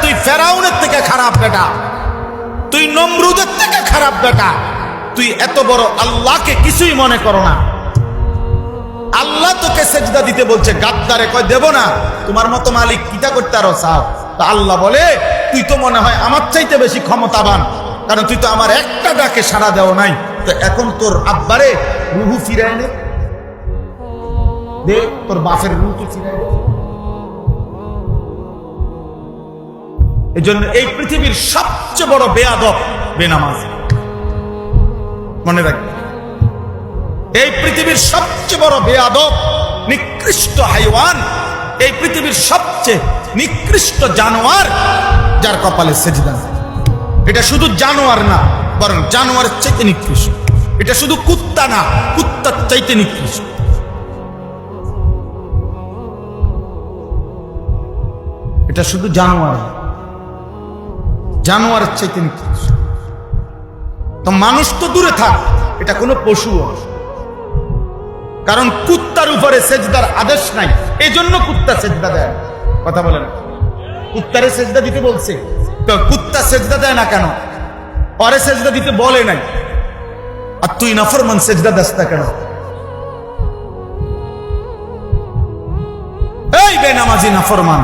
তুই ফেরাউনের থেকে খারাপ বেটা, তুই নমরুদের থেকে খারাপ বেটা, তুই এত বড় আল্লাহকে কিছুই মনে করো না। আল্লাহ তোকে সেজদা দিতে বলছে, গাদ্দারে কয় দেব না, তোমার মতো মালিক কিটা করতে আরো চাও? তা আল্লাহ বলে, তুই তো মনে হয় আমার চাইতে বেশি ক্ষমতাবান, কারণ তুই তো আমার একটা ডাকে সাড়া দেও নাই। তো এখন তোর আব্বারে রুহু ফিরায় নে, দে তোর বাপের রুহু তো ফিরায় নে। এই জন্য এই পৃথিবীর সবচেয়ে বড় বেয়াদব বেনামাজ, মনে রাখবে। এই পৃথিবীর সবচেয়ে বড় বেয়াদব নিকৃষ্ট হাইওয়ান, এই পৃথিবীর সবচেয়ে নিকৃষ্ট জানোয়ার যার কপালে সেজদা নেই। এটা শুধু জানোয়ার না, বরং জানোয়ারের চাইতে নিকৃষ্ট। এটা শুধু কুত্তা না, কুত্তার চাইতে নিকৃষ্ট। এটা শুধু জানোয়ার, জানোয়ারের চাইতে নিকৃষ্ট। তো মানুষ তো দূরে থাক, এটা কোনো পশু, কারণ কুত্তার উপরে সেজদার আদেশ নাই, এই জন্য কুত্তা সেজদা দেয়। কথা বলেন, কুত্তারে সেজদা দিতে বলছে, তো কুত্তা সেজদা দেয় না কেন? পরে সেজদা দিতে বলে নাই, আর তুই নাফরমান সেজদা দাস না কেন? এই বেনামাজি নাফরমান,